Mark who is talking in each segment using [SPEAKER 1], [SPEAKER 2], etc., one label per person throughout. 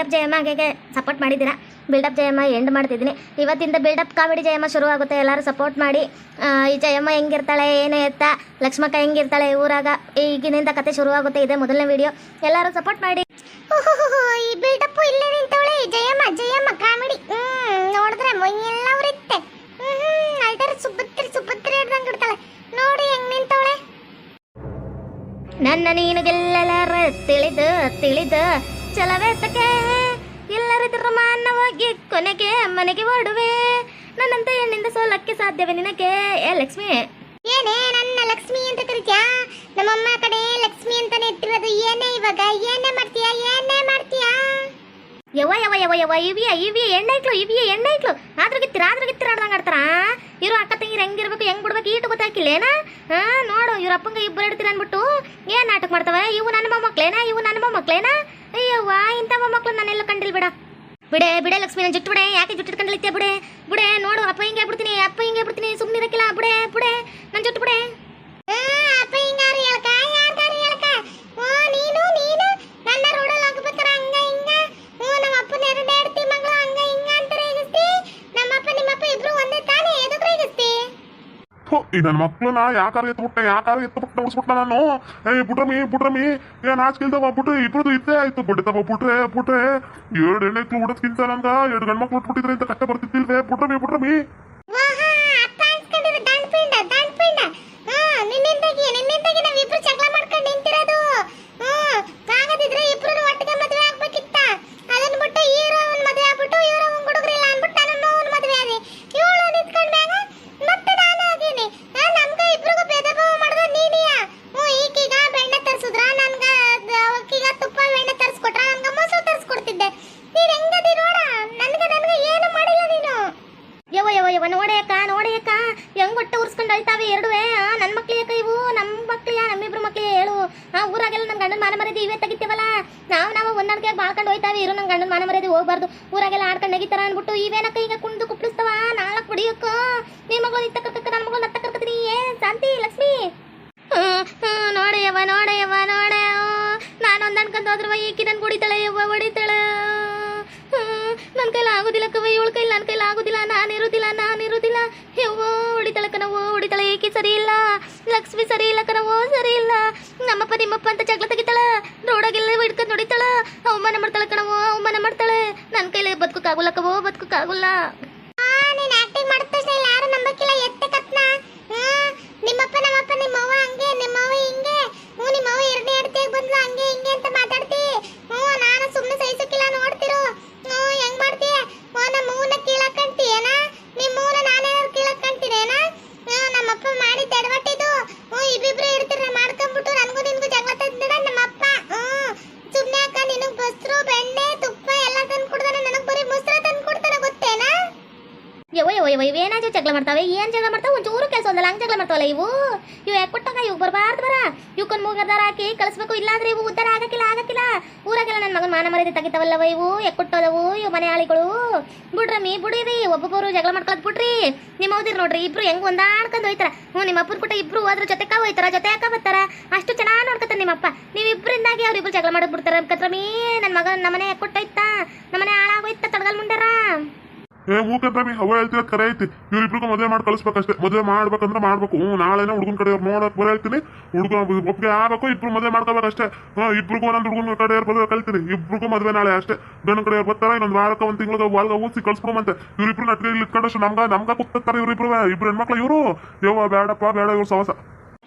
[SPEAKER 1] Build up ಜಯಮ್ಮಗೆ support ಮಾಡಿದ್ದೀರಾ. Build up Jayamma end ಮಾಡ್ತಿದ್ದೀನಿ. ಇವತ್ತಿಂದ ಬಿಲ್ಡಪ್ ಕಾಮಿಡಿ ಜಯಮ್ಮ ಶುರು ಆಗುತ್ತೆ. ಎಲ್ಲರೂ ಸಪೋರ್ಟ್ ಮಾಡಿ. ಈ ಜಯಮ್ಮ ಹೆಂಗಿರ್ತಾಳೆ ಏನೇ ಎತ್ತ, ಲಕ್ಷ್ಮಕ್ಕ ಹೆಂಗಿರ್ತಾಳೆ ಊರಾಗ, ಈಗಿನಿಂದ ಕತೆ ಶುರು ಆಗುತ್ತೆ. ಇದೆ ಮೊದಲನೇ ವಿಡಿಯೋ, ಎಲ್ಲರೂ ಸಪೋರ್ಟ್ ಮಾಡಿ. ಈ ಬಿಲ್ಡಪ್ ಇಲ್ಲೇ ನಿಂತವಳೆ ಜಯಮ್ಮ. ಜಯಮ್ಮ ಕಾಮಿಡಿ ನೋಡಿದ್ರೆ ಎಲ್ಲ ಉರಿತ್ತೆ. ಅಲ್ಟರ್ ಸುಬ್ಬತ್ರಿ ಸುಬ್ಬತ್ರಿ ಹಿಡ್ದಂಗೆ ಇಡ್ತಾಳೆ ನೋಡಿ ಹೆಂಗ್ ನಿಂತವಳೆ. ನನ್ನ ನೀನು ಗೆಲ್ಲಲಾರ ತಿಳಿದು ತಿಳಿದು ಚಲವೇತಕ್ಕೆ ಎಲ್ಲರಿದ್ರು ಮಾನವಾಗಿ ಕೊನೆಗೆ ಮನೆಗೆ ಓಡುವೆ. ನನ್ನಂತ ಹೆಣ್ಣಿಂದ ಸೋಲಕ್ಕೆ ಸಾಧ್ಯವೇ ನಿನಗೆ? ಏ ಲಕ್ಷ್ಮಿ, ಏನೇ ನನ್ನ ಲಕ್ಷ್ಮಿ ಅಂತ ಕರಿತ್ಯಾ? ನಮ್ಮಮ್ಮ ಕಡೆ ಲಕ್ಷ್ಮಿ ಅಂತಾನೆ ಇಟ್ಟಿರೋದು. ಏನೇ ಇವಾಗ ಏನೇ ಮಾಡ್ತೀಯಾ? ಏನೇ ಮಾಡ್ತೀಯಾ? ಯವ್ವ ಯವ್ವ ಯವ್ವ ಯವ್ವ ಇವಿ ಎಣ್ಣೈಕ್ಳು ಆದ್ರಗಿತ್ತೀರ ಆಡ್ದಂಗೆ ಆಡ್ತಾರ. ಇವ್ರು ಅಕ್ಕ ತಂಗಿರು ಹೆಂಗಿರ್ಬೇಕು ಹೆಂಗ್ ಬಿಡ್ಬೇಕು ಈಟು ಗೊತ್ತಾಕಿಲ್ಲೇನಾ? ನೋಡು ಇವ್ರ ಅಪ್ಪಂಗೆ ಇಬ್ಬರು ಇಡ್ತೀರ ಅನ್ಬಿಟ್ಟು ಏನ್ ನಾಟಕ ಮಾಡ್ತಾವ. ಇವು ನನ್ನ ಮೊಮ್ಮಕ್ಳೇನಾ? ಅಯ್ಯವ್ವ, ಇಂಥ ಮೊಮ್ಮಕ್ಳು ನಾನೆಲ್ಲ ಕಂಡಿಲ್ ಬಿಡ. ಬಿಡೆ ಲಕ್ಷ್ಮಿ, ನನ್ನ ಜುಟ್ಟು ಬಿಡೆ. ಯಾಕೆ ಜುಟ್ಟು ಇಟ್ಕೊಂಡಿರ್ತೀಯ? ಬಿಡೆ ನೋಡು, ಅಪ್ಪ ಹಿಂಗೆ ಬಿಡ್ತೀನಿ ಸುಮ್ಮನಿರಕ್ಕಿಲ್ಲ. ಬಿಡೆ ನನ್ನ ಜುಟ್ಟು ಬಿಡೆ. ಅಪ್ಪ ಹಿಂಗಾರು ಹೇಳ್ಕ ಯಾರ್ಗಾರು ಹೇಳ್ಕ. ನೀನು ನನ್ನ ರೋಡಲ್ಲಿ ಹಾಕ್ಬೇಕಾರ ಹಂಗ ಹಿಂಗ. ನಮ್ಮ ಅಪ್ಪನ ಎರಡೇಡ್ತಿ ಮಗಳು ಹಂಗ ಹಿಂಗ ಅಂತ ರೇಗಿಸ್ತಿ. ನಮ್ಮಪ್ಪ ನಿಮ್ಮಪ್ಪ ಇಬ್ರು ಒಂದೇ ತಾನೇ, ಎದಕ್ಕೆ ರೇಗಿಸ್ತಿ?
[SPEAKER 2] ಈ ನನ್ನ ಮಕ್ಳನ್ನ ಯಾಕಾರ ಎತ್ಬಿಟ್ಟು ಉಳಿಸ್ಬಿಟ್ಟ ನಾನು. ಬಿಡ್ರಮಿ ಏನ್ ಆಚ್ಕಿಲ್ದವ ಬಿಟ್ರೆ ಇಬ್ರದ್ದು ಇದ್ದೇ ಆಯ್ತು. ಬಿಡ್ತವ ಬಿಟ್ರೆ 2 ಹೆಣ್ಣೈಕ್ಳು ಉಡೋದ್ಕಿಂತ ನನ್ಗ 2 ಗಂಡ್ಮಕ್ಳು ಉಟ್ಬಿಟ್ಟಿದ್ರೆ ಅಂತ ಕಷ್ಟ ಬರ್ತಿದ್ದಿಲ್ವೇ? ಬಿಡ್ರಮಿ
[SPEAKER 1] ನಿನ್ನಿಂದಾಗಿ ನಾವಿಬ್ರು ಜಗಳ ಮಾಡ್ಕೊಂಡು ನಿಂತಿರೋದು. ಕಾಗದಿದ್ರೆ ಇಬ್ರು ಒಟ್ಟಿಗೆ ಮದುವೆ ಆಗ್ಬೇಕಿತ್ತ. ಅದನ್ನ ಬಿಟ್ಟು ಹೀರೋ ಮದುವೆ ಆಗ್ಬಿಟ್ಟು ಹೀರೋ ಹುಡುಗರಿಲ್ಲ ಅನ್ಬಿಟ್ಟು ನಾನು ಮದುವೆ ಆದಿ. ಇವಳು ನಿಂತ್ಕೊಂಡ್ ಮ್ಯಾಗ ಮತ್ತೆ ನಾನು ಆಗೀನಿ. ನಮ್ಗ ಇಬ್ರಿಗೂ ಭೇದ ಭಾವ ಮಾಡಿದ್ರೆ ನೀನಿಯ. ಈಗೀಗ ಬೆಣ್ಣೆ ತರಿಸಿದ್ರ ನನ್ಗ, ಅವಕ್ಕೀಗ ತುಪ್ಪ ಬೆಣ್ಣೆ ತರಿಸ್ಕೊಟ್ರ ನನ್ಗ ಮೊಸರು ತರಿಸ್ಕೊಡ್ತಿದ್ದೆ. ನೀನ್ ಹೆಂಗದಿ ನೋಡ. ನನ್ಗ ಏನು ಮಾಡಿಲ್ಲ ನೀನು. ಯವ್ವ ನೋಡೆಯಕ್ಕ ಹೆಂಗ್ ಹೊಟ್ಟೆ ಉರ್ಸ್ಕೊಂಡು ಅಳ್ತಾವೆ ಎರಡುವೆ. ನನ್ನ ಮಕ್ಳಿಯಕ್ಕ ಇವು, ನಮ್ಮಿಬ್ರು ಮಕ್ಳಿಗೆ ಹೇಳು. ಊರಾಗೆಲ್ಲ ನನ್ನ ಗಂಡನ ಮಾನ ಮರ್ಯಾದೆ ಇವೇ ತೆಗಿತೀವಲ್ಲ. ನಾವು ಒಂದೊಂದಿಗೆ ಬಾಳ್ಕೊಂಡು ಹೋಯ್ತಾವೆ. ಇರು ನನ್ನ ಗಂಡನ ಮಾನ ಮರ್ಯಾದೆ ಹೋಗ್ಬಾರ್ದು. ಊರಾಗೆಲ್ಲ ಆಡ್ಕೊಂಡು ನೆಗಿತಾರ ಅನ್ಬಿಟ್ಟು ಇವೇನಕ್ಕ ಈಗ ಕುಣಿದು ಕುಪ್ಳಿಸ್ತಾವ. ನಾಲ್ಕು ಬಿಡಿಯಕ್ಕ ನಿನ್ ಮಗಳು ನಿತ್ತ ಕರ್ಕ, ನನ್ನ ಮಗಳು ನತ್ತ ಕರ್ಕತೀನಿ. ಶಾಂತಿ ಲಕ್ಷ್ಮಿ ನೋಡೆಯವ್ವ ನಾನೊಂದು ಅನ್ಕೊಂಡ್ ಹೋದ್ರವ ಈಕಿ ನನ್ ಹೊಡಿತಾಳೆ ನನ್ನ ಕೈಲಿ ಆಗೋದಿಲ್ಲ ಕವ. ಇವಳ ಕೈಲಿ ನನ್ನ ಕೈಲಿ ಆಗೋದಿಲ್ಲ. ನಾನಿರುದಿಲ್ಲ ಯವ್ವೋ ಹೊಡಿತಾಳೆ ಏಕೆ ಸರಿ ಇಲ್ಲ. ಲಕ್ಷ್ಮಿ ಸರಿ ಇಲ್ಲ ಕಣವೋ, ಸರಿ ಇಲ್ಲ. ನಮ್ಮಪ್ಪ ನಿಮ್ಮಪ್ಪ ಅಂತ ಜಗಳ ತೆಗಿತಾಳ. ರೋಡಾಗೆಲ್ಲ ಹಿಡ್ಕೊಂಡು ಹೊಡಿತಾಳ. ಅವಮಾನ ಮಾಡ್ತಾಳೆ ಕಣವೋ, ಅವಮಾನ ಮಾಡ್ತಾಳೆ. ನನ್ನ ಕೈಲಿ ಬದುಕಕ್ಕಾಗಲ್ಲ ಕವೋ, ಬದುಕಕ್ಕಾಗಲ್ಲ. ನೀನ್ ಆಕ್ಟಿಂಗ್ ಮಾಡಿದ ತಕ್ಷಣ ಯಾರು ನಂಬಕ್ಕಿಲ್ಲ. ಎತ್ತೆ ಕತ್ನ ನಿಮ್ಮಪ್ಪ ನಮ್ಮಪ್ಪ ನಿಮ್ಮವ್ವ ಹಂಗೆ ನಿಮ್ಮವ್ವ ಹಿಂಗೆ. ನಿಮ್ಮವ್ವ ಎರಡನೇ ಹೆಂಡತಿಯಾಗಿ ಬಂದ್ಲು ಹಂಗೆ ಹಿಂಗೆ ಅಂತ ಮಾತಾಡ್ತಿ. ನಾನು ಸುಮ್ಮನೆ ಸಹಿಸಕ್ಕಿಲ್ಲ. ನೋಡ್ತಿರು ಹೆಂಗ್ ಮಾಡ್ತೀಯ. ನಮ್ಮ ಮೂನ ಕೀಳಕ್ಕಂತೀಯನ, ನಿಮ್ಮೂನ ನಾನೇನಾದ್ರು ಕೀಳಕ್ಕಂತೀನೇನ? ನಮ್ಮಪ್ಪ ಮಾಡಿದ್ದ ಎಡವಟ್ಟಿದು. ಇಬ್ಬಿಬ್ರು ಇಡ್ತೀರ ಮಾಡ್ಕೊಂಡ್ಬಿಟ್ಟು ನನಗೂ ನಿನ್ಗೂ ಜಗಳ ತಂದಿಡ ನಮ್ಮಪ್ಪ. ಸುಮ್ಮನೆ ಅಕ್ಕ ನಿನಗ್ ಬಸ್ರು ಬೆಣ್ಣೆ ತುಪ್ಪ ಎಲ್ಲ ತಂದು ಕೊಡ್ತಾನೆ. ನನಗ್ ಬರೀ ಮೊಸರು ತಂದು ಕೊಡ್ತಾನೆ ಗೊತ್ತೇನಾ? ಯವ್ವ ಏನಾದ್ರು ಜಗಳ ಮಾಡ್ತಾವೆ. ಏನ್ ಜಗಳ ಮಾಡ್ತಾವೆ? ಒಂಚೂರು ಕೆಲಸ ಒಂದಲ್ಲ ಹಂಗೆ ಜಗಳ ಮಾಡ್ತಾವಲ್ಲ ಇವು ಯಾಕೆ ಕೊಟ್ಟಾಗ ಇವ್ ಬರಬಾರ್ದು ಬರ. ಇವಕ್ಕನ್ ಮೂಗದಾರ ಹಾಕಿ ಕಳಿಸ್ಬೇಕು. ಇಲ್ಲಾಂದ್ರೆ ಇವು ಉದ್ದಾರ ಆಗಕ್ಕಿಲ್ಲ. ಊರಾಗೆಲ್ಲ ನನ್ನ ಮಗನ ಮಾನ ಮರ್ಯಾದೆ ತೆಗಿತಾವಲ್ಲವ ಇವು. ಯಾಕೆ ಕೊಟ್ಟೋದವು ಇವು ಮನೆ ಆಳಿಗಳು. ಬಿಡಿರಿ ಒಬ್ಬೊಬ್ಬರು ಜಗಳ ಮಾಡ್ಕೊಳದ್ ಬಿಡ್ರಿ. ನಿಮ್ಮ ಹೌದಿರ್ ನೋಡ್ರಿ ಇಬ್ರು ಹೆಂಗ್ ಹೊಂದಾಡ್ಕೊಂಡು ಹೋಯ್ತಾರ. ನಿಮ್ಮ ಅಪ್ಪನ ಕೊಟ್ಟ ಇಬ್ರು ಹೋದ್ರ ಜೊತೆಕ ಹೋಯ್ತಾರ, ಜೊತೆಕ ಬರ್ತಾರ. ಅಷ್ಟು ಚೆನ್ನಾಗಿ ನೋಡ್ಕೊತಾರ ನಿಮ್ಮಪ್ಪ. ನೀವಿಬ್ರಿಂದಾಗಿ ಅವ್ರಿಬ್ರು ಜಗಳ ಮಾಡೋದ್ ಬಿಡ್ತಾರ. ಕತ್ರಮೀ ನನ್ನ ಮಗ ನಮ್ಮನೆ ಕೊಟ್ಟೋಯ್ತಾ, ನಮ್ಮನೆ ಹಾಳಾಗೋಯ್ತಾ ತಡಗಲ್ ಮುಂಡಾರ.
[SPEAKER 2] ಮೂಕಂದ್ರಮಿ ಅವ ಹೇಳ್ತಿರೋದು ಕರೆ ಐತಿ. ಇವ್ರಿಬ್ರಿಗೂ ಮದುವೆ ಮಾಡಿ ಕಳಿಸ್ಬೇಕಷ್ಟೇ. ಮದುವೆ ಮಾಡ್ಬೇಕಂದ್ರೆ ಮಾಡ್ಬೇಕು. ನಾಳೆನೇ ಹುಡುಗನ ಕಡೆಯವ್ರು ನೋಡಕ್ ಬರ ಹೇಳ್ತೀನಿ. ಹುಡುಗ ಒಪ್ಪಿಗೆ ಆಗ್ಬೇಕು. ಇಬ್ರು ಮದುವೆ ಮಾಡ್ಕೋಬೇಕಷ್ಟೇ. ಇಬ್ರಿಗೂ ಒಂದೊಂದು ಹುಡುಗನ ಕಡೆಯವ್ರು ಮದುವೆ ಕಲ್ತೀನಿ. ಇಬ್ರಿಗೂ ಮದುವೆ ನಾಳೆ ಅಷ್ಟೇ. ಗಂಡನ ಕಡೆಯವ್ರು ಬರ್ತಾರ. ಇನ್ನೊಂದು ವಾರಕ್ಕೆ ಒಂದು ತಿಂಗಳಿಗೆ ವಾಲ್ಗ ಊಸಿ ಕಳ್ಸ್ಬಿಡುವಂತೆ. ಇವ್ರಿಬ್ರು ನಟ್ಗೆ ಇಲ್ಲಿ ಇಟ್ಕೊಂಡಷ್ಟು ನಮ್ಗ ಕೂತ್ತಾರೆ. ಇವ್ರಿಬ್ರು ಹೆಣ್ಮಕ್ಳು ಇವರು. ಯವ್ವ ಬೇಡಪ್ಪ ಬೇಡ ಇವ್ರು ಸವಸ.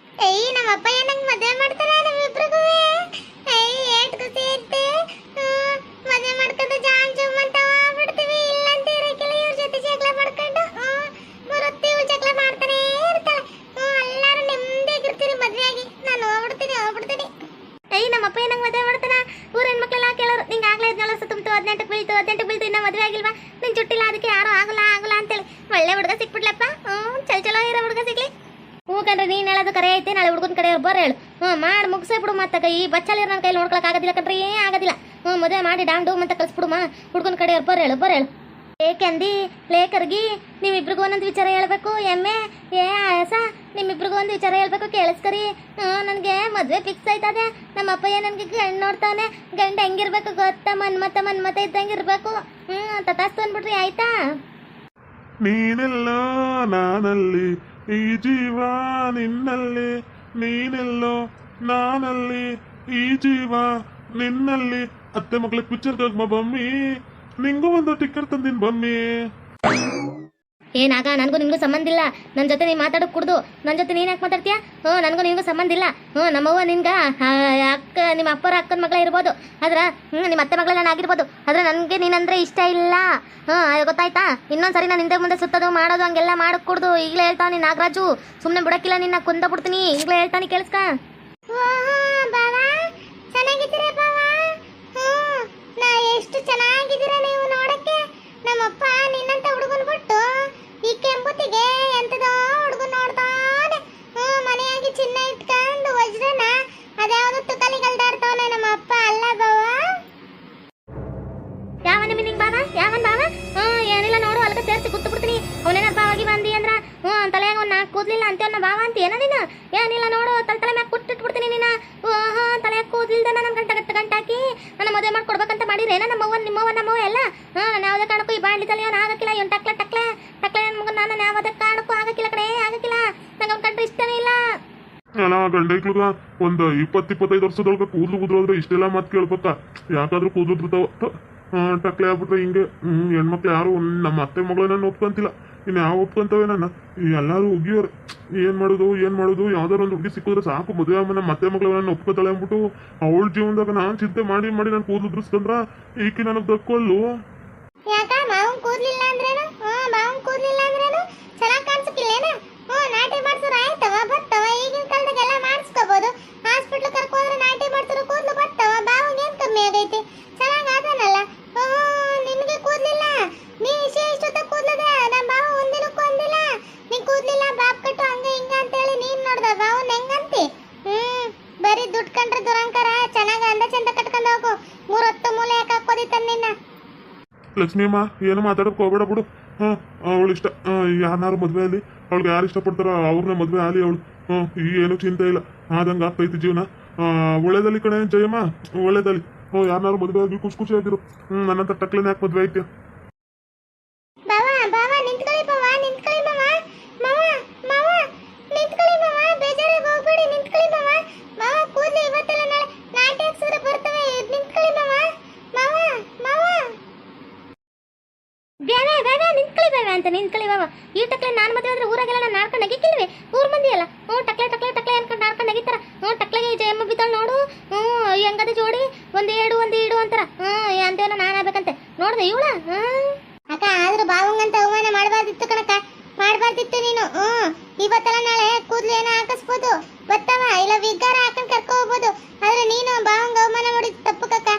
[SPEAKER 1] ನಮ್ಮಪ್ಪ ಏನಂಗ್ ಮದುವೆ ಮಾಡ್ತಾರ ನಮ್ಮಿಬ್ರಿಗೂ. ಮದುವೆ ಮಾಡ್ಕೊಂಡು ಜಾನ್ ಜುಮ್ ಅಂತ ಬಿಡ್ತೀವಿ. ಇಲ್ಲಂತ ಇರಕ್ಕಿಲ್ಲ. ಇವ್ರ ಜೊತೆ ಜಗಳ ಮಾಡ್ಕೊಂಡು ಬರುತ್ತೆ. ಇವ್ರು ಜಗಳ ಮಾಡ್ತಾನೆ ಇರ್ತಾಳೆ. ಎಲ್ಲಾರು ನೆಮ್ಮದಿಯಾಗಿರ್ತೀರಿ ಮದ್ವೆ ಆಗಿ. ನಾನು ಹೋಗ್ಬಿಡ್ತೀನಿ. ನಮ್ಮಪ್ಪ ಏನಂಗ್ ಮದುವೆ ಮಾಡ್ತಾನ? ಊರ ಹೆಣ್ಮಕ್ಳೆಲ್ಲ ಕೇಳೋರು, ನಿಂಗೆ ಆಗ್ಲೇ 14 ವರ್ಷ ತುಂಬಿತು, 18 ಬೀಳ್ತು ಇನ್ನ ಮದುವೆ ಆಗಿಲ್ವಾ? ನಿನ್ ಜುಟ್ಟಿಲ್ಲ, ಅದಕ್ಕೆ ಯಾರು ಆಗಲ್ಲ ಅಂತೇಳಿ ಒಳ್ಳೆ ಹುಡುಗ ಸಿಕ್ಬಿಡ್ಲಪ್ಪ. ಚಲೋ ಇರೋ ಹುಡುಗ ಸಿಗ್ಲಿ. ಕಣ್ರಿ, ನೀನ್ ಹೇಳೋದು ಕರೆ ಐತೆ. ನಾಳೆ ಹುಡುಗನ ಕಡೆ ಬರ ಹೇಳು. ಮಾಡಿ ಮುಗಿಸೇ ಬಿಡು. ಮತ್ತ ಈ ಬಚ್ಚಲ್ಲಿ ನನ್ನ ಕೈಲಿ ನೋಡ್ಕೊಳಕ್ ಆಗೋದಿಲ್ಲ ಕಣ್ರಿ, ಆಗೋದಿಲ್ಲ. ಮದುವೆ ಮಾಡಿ ಡಾಂಗ್ ಡೂಮ್ ಅಂತ ಕಳಿಸ್ಬಿಡು. ಹುಡುಗನ ಕಡೆ ಬರ ಹೇಳು. ಏಕೆಂದಿ ಲೇಕರ್ಗಿ ನಿಮ್ಮಿಬ್ರಿಗೂ ಒಂದೊಂದು ವಿಚಾರ ಹೇಳ್ಬೇಕು ಎಮ್ಮೆ ಏ ಆಯಸ ನಿಮ್ಮಿಬ್ರಿಗೂ ಒಂದು ವಿಚಾರ ಹೇಳ್ಬೇಕು ಕೇಳಿಸ್ಕರಿ. ನನಗೆ ಮದುವೆ ಫಿಕ್ಸ್ ಆಯ್ತದೆ. ನಮ್ಮ ಅಪ್ಪಯ್ಯ ನನಗೆ ಗಂಡು ನೋಡ್ತಾನೆ. ಗಂಡ ಹೆಂಗಿರ್ಬೇಕು ಗೊತ್ತಾ? ಮನ್ಮತ ಇದ್ದಂಗೆ ಇರ್ಬೇಕು. ತತಾಸ್ತು ಅಂದ್ಬಿಟ್ರಿ ಆಯ್ತಾ?
[SPEAKER 2] ನೀನೆಲ್ಲೋ ನಾನಲ್ಲಿ ಈ ಜೀವ ನಿನ್ನಲ್ಲಿ, ನೀನೆಲ್ಲೋ ನಾನಲ್ಲಿ ಈ ಜೀವ ನಿನ್ನಲ್ಲಿ. ಅತ್ತೆ ಮಕ್ಳಿಗೆ ಪಿಕ್ಚರ್ಗೆ ಹೋಗ್ಮ ಬಮ್ಮಿ, ನಿಂಗೂ ಒಂದು ಟಿಕೆಟ್ ತಂದಿನ ಬಮ್ಮಿ.
[SPEAKER 1] ಏನಾಗ ನನಗೂ ನಿನಗೂ ಸಂಬಂಧ ಇಲ್ಲ. ನನ್ನ ಜೊತೆ ನೀನು ಮಾತಾಡೋಕೆ ಕುಡ್ದು ನನ್ನ ಜೊತೆ ನೀನು ಯಾಕೆ ಮಾತಾಡ್ತೀಯ? ನನಗೂ ನಿನಗೂ ಸಂಬಂಧ ಇಲ್ಲ. ನಮ್ಮವ್ವ ನಿನ್ಗೆ ಅಕ್ಕ, ನಿಮ್ಮ ಅಪ್ಪರ ಅಕ್ಕನ ಮಗಳ ಇರ್ಬೋದು, ಆದ್ರೆ ನಿಮ್ಮ ಅತ್ತೆ ಮಗಳ ನಾನು ಆಗಿರ್ಬೋದು, ಆದರೆ ನನಗೆ ನೀನಂದ್ರೆ ಇಷ್ಟ ಇಲ್ಲ. ಗೊತ್ತಾಯ್ತಾ? ಇನ್ನೊಂದ್ಸರಿ ನಾನು ಹಿಂದೆ ಮುಂದೆ ಸುತ್ತೋದು ಮಾಡೋದು ಹಂಗೆಲ್ಲ ಮಾಡೋಕೆ ಕುಡ್ದು ಈಗಲೇ ಹೇಳ್ತಾನೆ ನಾಗರಾಜು. ಸುಮ್ಮನೆ ಬಿಡೋಕ್ಕಿಲ್ಲ, ನಿನ್ನ ಕುಂದ ಬಿಡ್ತೀನಿ. ಈಗಲೇ ಹೇಳ್ತಾನೆ, ಕೇಳಿಸ್ಕ. ಎಷ್ಟು ಚೆನ್ನಾಗಿದ್ದೀರಾ ನೀವು ನೋಡಕ್ಕೆ. ನಮ್ಮಪ್ಪ ನಿನ್ನಂತ ಹುಡುಗನ್ ಬಿಟ್ಟು ಈ ಕೆಂಬುತಿಗೆ ಎಂತದೋ ಹುಡುಗನ್ ನೋಡ್ತಾನೆ. ಮನೆಯಾಗಿ ಚಿನ್ನ ಇಟ್ಕೊಂಡು ವಜ್ರನ ಅದ್ಯಾವ್ದು ತುಕಲಿಗಲ್ದಾಡ್ತಾವನೆ ನಮ್ಮ ಅಪ್ಪ. ಅಲ್ಲ ಬಾವ? ಯಾವನ ನಿಂಗೆ ಬಾವ? ಯಾವನ್ ಬಾವ? ಏನಿಲ್ಲ ನೋಡು, ಅಲ್ಕ ಸೇರಿಸಿ ಕೂತು ಬಿಡ್ತೀನಿ. ಅವನೇನಾರು ಬಾವಾಗಿ ಬಂದಿ ಅಂದ್ರ ತಲೆಯಾಗ ಒಂದು ನಾಲ್ಕು ಕೂದ್ಲಿಲ್ಲ ಅಂತೇವನ್ನ ಬಾವ ಅಂತ ಏನ ನೀನು? ಏನಿಲ್ಲ ನೋಡು, ತಲೆ ಮ್ಯಾಗ ಕುಟ್ಟಿಟ್ಬಿಡ್ತೀನಿ ನಿನ್ನ. ತಲೆಯಾಗ ಕೂದ್ಲಿಲ್ದ ನನ್ನ ಗಂಟಾಕಿ ನನ್ನ ಮದುವೆ ಮಾಡ್ಕೊಡ್ಬೇಕಂತ ಮಾಡಿರೇನ ನಿಮ್ಮವ್ವ ಎಲ್ಲ. ನಾನು ಯಾವುದೇ ಕಾರಣಕ್ಕೂ ಈ ಬಾಂಡ್ಲಿ ತಲೆಯೋನ್ ಆಗಕ್ಕಿಲ್ಲ. ಇವನ್ ಟಕ್ಲೆ ನನ್ನ ಮಗನ ನಾನು ಯಾವುದೇ ಕಾರಣಕ್ಕೂ ಆಗಕ್ಕಿಲ್ಲ ಕಡೆ, ಆಗಕ್ಕಿಲ್ಲ. ನಂಗೆ ಅವ್ನ ಕಂಡ್ರೆ ಇಷ್ಟನೇ ಇಲ್ಲ.
[SPEAKER 2] ಅಲ್ಲ ಗಂಡೈಕ್ಳುಗ ಒಂದು 20-25 ವರ್ಷದೊಳಗೆ ಕೂದ್ಲು ಉದ್ರೋದ್ರೆ ಇಷ್ಟೆಲ್ಲ ಮಾತು ಕೇಳ್ಬೇಕಾ? ಯಾಕಾದ್ರೂ ಕೂದ್ಲು ಉದ್ರತಾವ ಟಕ್ಲೆ ಆಗ್ಬಿಟ್ರೆ ಹಿಂಗೆ. ಹೆಣ್ಮಕ್ಳು ಯಾರು ನಮ್ಮ ಅತ್ತೆ ಮಗಳನ್ನ ಒಪ್ಕೊಂತಿಲ್ಲ. ಇನ್ನು ಯಾವ ಒಪ್ಕೊಂತವೆ? ನನ್ನ ಎಲ್ಲರೂ ಉಗಿಯೋರು. ಏನ್ ಮಾಡೋದು ಯಾವ್ದಾರು ಒಂದು ಹುಡುಗಿ ಸಿಕ್ಕಿದ್ರೆ ಸಾಕು, ಮದುವೆ ಅಮ್ಮ ನಮ್ಮ ಅತ್ತೆ ಮಗಳನ್ನ ಒಪ್ಕೊತಾಳೆ ಅಂದ್ಬಿಟ್ಟು ಅವಳ ಜೀವನದಾಗ ನಾನು ಚಿಂತೆ ಮಾಡಿ ನಾನು ಕೂದಲು ಉದ್ರಿಸ್ಕೊಂಡ್ರ ಈಕಿ ನನಗೆ ದಕ್ಕೊಲ್ಲು.
[SPEAKER 1] ಯಾಕ ಮಾವನ್ ಕೂದ್ಲಿಲ್ಲ ಅಂದ್ರೇನು? ಮಾವನ್ ಕೂದ್ಲಿಲ್ಲ ಅಂದ್ರೇನು? ಚೆನ್ನಾಗಿ ಕಾಣಿಸಕ್ಕಿಲ್ಲೇನ? ನಾಟಿ ಮಾಡ್ಸೋರು ಆಯ್ತವ ಬರ್ತವ. ಈಗಿನ ಕಾಲದಾಗೆಲ್ಲ ಮಾಡಿಸ್ಕೋಬಹುದು. ಹಾಸ್ಪಿಟ್ಲ್ ಕರ್ಕೋದ್ರೆ ನಾಟಿ ಮಾಡ್ಸೋರು ಕೂದ್ಲು ಬರ್ತವ. ಬಾವಂಗೆ ಏನ್ ಕಮ್ಮಿ ಆಗೈತಿ? ಚೆನ್ನಾಗ್ ಆದನಲ್ಲ. ನಿನ್ಗೆ ಕೂದ್ಲಿಲ್ಲ, ನೀ ಇಷ್ಟೊತ್ತ ಕೂದ್ಲದ. ನಮ್ಮ ಬಾವ ಒಂದಿನಕ್ಕೂ ಅಂದಿಲ್ಲ ನೀ ಕೂದ್ಲಿಲ್ಲ, ಬಾಪ್ ಕಟ್ಟು ಹಂಗ ಹಿಂಗ ಅಂತೇಳಿ ನೀನ್ ನೋಡ್ದ ಬಾವನ್ ಹೆಂಗಂತಿ? ಬರೀ ದುಡ್ಡು ಕಂಡ್ರೆ ದುರಂಕಾರ. ಚೆನ್ನಾಗ ಅಂದ ಚಂದ ಕಟ್ಕೊಂಡ್ ಹೋಗು. 3 ಹೊತ್ತು ಮೂಲೆ ಯಾಕೆ ಹಾಕೋದಿತ್ತ ನಿನ್ನ?
[SPEAKER 2] ಲಕ್ಷ್ಮಿ ಅಮ್ಮ ಏನು ಮಾತಾಡಕ್ ಹೋಗ್ಬೇಡ ಬಿಡು. ಅವಳು ಇಷ್ಟ. ಯಾರು ಮದ್ವೆ ಅಲ್ಲಿ ಅವಳಿಗೆ ಯಾರು ಇಷ್ಟಪಡ್ತಾರ ಅವ್ರನ್ನ ಮದ್ವೆ ಆಲಿ ಅವಳು. ಏನು ಚಿಂತೆ ಇಲ್ಲ, ಆದಂಗ ಆಗ್ತೈತಿ ಜೀವನ. ಒಳ್ಳೇದಲ್ಲಿ ಕಣೆ ಜಯಮ್ಮ, ಒಳ್ಳೇದಲ್ಲಿ. ಯಾರು ಮದ್ವೆ ಆಗಿ ಖುಷಿಯಾಗಿರು. ನನ್ನಂತ ಟಕ್ಲೆನ ಯಾಕೆ ಮದ್ವೆ ಐತೆ?
[SPEAKER 1] ನಿಂತ್ಕೊಳ್ಳಿ ಬಾವ. ಈ ಟಕ್ಲೆ ನಾನು ಮದುವೆ ಆದ್ರೆ ಊರಾಗೆಲ್ಲ ನಾನು ನಾಡ್ಕೊಂಡು ನಗಿಕ್ಕಿಲ್ವೇ? ಊರ್ ಮಂದಿ ಅಲ್ಲ ಟಕ್ಲೆ ಅನ್ಕೊಂಡು ನಾಡ್ಕೊಂಡು ನಗಿತಾರ. ಟಕ್ಲೆಗೆ ಜಯಮ್ಮ ಬಿದ್ದಾಳ ನೋಡು. ಹೆಂಗದ ಜೋಡಿ ಒಂದು ಈಡು ಅಂತಾರ. ಅಂತೇವನ ನಾನು ಆಗ್ಬೇಕಂತೆ ನೋಡ್ದೆ ಇವಳ. ಅಕ್ಕ ಆದ್ರೂ ಬಾವಂಗಂತ ಅವಮಾನ ಮಾಡಬಾರ್ದಿತ್ತು ಕಣಕ್ಕ, ಮಾಡಬಾರ್ದಿತ್ತು ನೀನು. ಇವತ್ತಲ್ಲ ನಾಳೆ ಕೂದ್ಲು ಏನೋ ಹಾಕಿಸ್ಬೋದು, ಗೊತ್ತವ? ಇಲ್ಲ ವಿಗ್ಗಾರ ಹಾಕೊಂಡ್ ಕರ್ಕೊ ಹೋಗ್ಬೋದು. ಆದ್ರೆ ನೀನು ಬಾವಂಗ ಅವಮಾನ ಮಾಡಿದ ತಪ್ಪು ಕಕ್ಕ.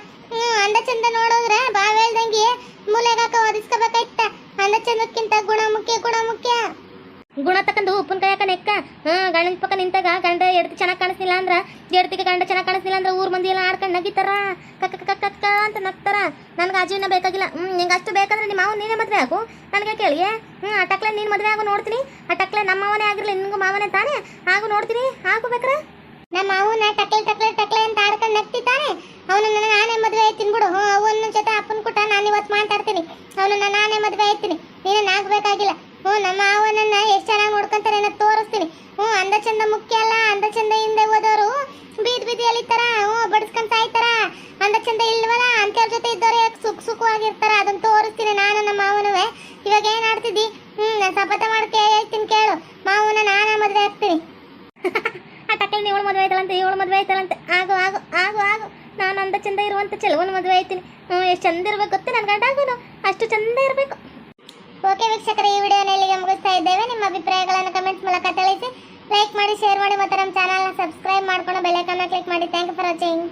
[SPEAKER 1] ಅಂದ ಚಂದ ನೋಡೋದ್ರೆ ಬಾವ್ ಹೇಳ್ದಂಗೆ ಮೂಲೆಗಾಕ ಒದಿಸ್ಕೋಬೇಕಾಯ್ತ. ಅಂದ ಚಂದಕ್ಕಿಂತ ಗುಣ ಮುಖ್ಯ. ಗುಣ ತಕ್ಕಂದು ಉಪ್ಪಿನಕಾಯಿ ಹಾಕ ನೆಕ್ಕ. ಗಂಡನ ಪಕ್ಕ ನಿಂತಾಗ ಗಂಡ ಎಡ್ತಿ ಚೆನ್ನಾಗಿ ಕಾಣಿಸ್ಲಿಲ್ಲ ಅಂದ್ರ, ಎಡ್ತಿಗೆ ಗಂಡ ಚೆನ್ನಾಗಿ ಕಾಣಿಸ್ಲಿಲ್ಲ ಅಂದ್ರೆ ಊರ್ ಮಂದಿ ಎಲ್ಲ ಆಡ್ಕೊಂಡು ನಗಿತಾರ, ಕಕ್ಕ ಅಂತ ನಗ್ತಾರ. ನನ್ಗೆ ಆ ಜೀವನ ಬೇಕಾಗಿಲ್ಲ. ನಿಂಗೆ ಅಷ್ಟು ಬೇಕಾದ್ರೆ ನಿಮ್ಮ ಮಾವ ನೀನೇ ಮದುವೆ ಆಗು. ನನಗೆ ಕೇಳಿ. ಆ ಟಕ್ಲೆ ನೀನು ಮದುವೆ ಆಗು ನೋಡ್ತೀನಿ. ಆ ಟಕ್ಲೆ ನಮ್ಮ ಮಾವನೇ ಆಗಿರ್ಲಿ, ನಿನ್ಗೂ ಮಾವನೇ ತಾನೇ ಆಗು ನೋಡ್ತೀನಿ. ಆಗು ಬೇಕ್ರೆ ನಮ್ಮ ಮಾವನ ಟಕ್ಲೆ ಅಂತ ಆಡ್ಕೊಂಡು ನಗ್ತಿತಾನೆ. ಅವನನ್ನ ನಾನೇ ಮದುವೆ ಆಯ್ತೀನಿ ಬಿಡು. ಅವನ ಜೊತೆ ಅಪ್ಪನ ಕೂಟ ನಾನು ಇವತ್ತು ಮಾತಾಡ್ತೀನಿ. ಅವನನ್ನ ನಾನೇ ಮದುವೆ ಆಯ್ತೀನಿ, ನೀನೇನು ಆಗ್ಬೇಕಾಗಿಲ್ಲ. ನಮ್ಮ ಮಾವನನ್ನ ಎಷ್ಟು ಚೆನ್ನಾಗಿ ನೋಡ್ಕೊಂತಾರೆ ಅನ್ನೋದು ತೋರಿಸ್ತೀನಿ. ಅಂದ ಚಂದ ಮುಖ್ಯ ಅಲ್ಲ. ಅಂದ ಚಂದ ಹಿಂದೆ ಹೋದವರು ಬೀದಿ ಅಲಿತಾರ, ಬಡಿಸ್ಕೊಂತ ಸಾಯ್ತಾರ. ಅಂದ ಚಂದ ಇಲ್ವಲ್ಲ ಅಂತವ್ರ ಜೊತೆ ಇದ್ದವ್ರೆ ಸುಖವಾಗಿರ್ತಾರ. ಅದನ್ನ ತೋರಿಸ್ತೀನಿ ನಾನು ನಮ್ಮ ಮಾವನುವೆ. ಇವಾಗ ಏನ್ ಆಡ್ತಿದ್ದಿ? ನಾನು ಶಪಥ ಮಾಡ್ಕೆ ಹೇಳ್ತೀನಿ ಕೇಳು. ಮಾವನ ನಾನೇ ಮದುವೆ ಆಗ್ತೀನಿ. ಆ ಟಕ್ಕಲ್ ಇವಳು ಮದುವೆ ಆಯ್ತಳಂತೆ. ಆಗು ನಾನು ಅಂದ ಚಂದ ಇರುವಂತ ಚೆಲುವನ ಮದುವೆ ಆಯ್ತೀನಿ. ಎಷ್ಟು ಚಂದ ಇರ್ಬೇಕು ಗೊತ್ತು ನನ್ನ ಗಂಡ. ಅಷ್ಟು ಚಂದ ಇರಬೇಕು. ಓಕೆ ವೀಕ್ಷಕರೇ, ಈ ವಿಡಿಯೋನ ಇಲ್ಲಿಗೆ ಮುಗಿಸ್ತಾ ಇದ್ದೇವೆ. ನಿಮ್ಮ ಅಭಿಪ್ರಾಯಗಳನ್ನು ಕಮೆಂಟ್ಸ್ ಮೂಲಕ ತಿಳಿಸಿ. ಲೈಕ್ ಮಾಡಿ, ಶೇರ್ ಮಾಡಿ ಮತ್ತು ನಮ್ಮ ಚಾನಲ್ನ ಸಬ್ಸ್ಕ್ರೈಬ್ ಮಾಡ್ಕೊಂಡು ಬೆಲ್ ಐಕಾನ್ನ ಕ್ಲಿಕ್ ಮಾಡಿ. Thank you for watching.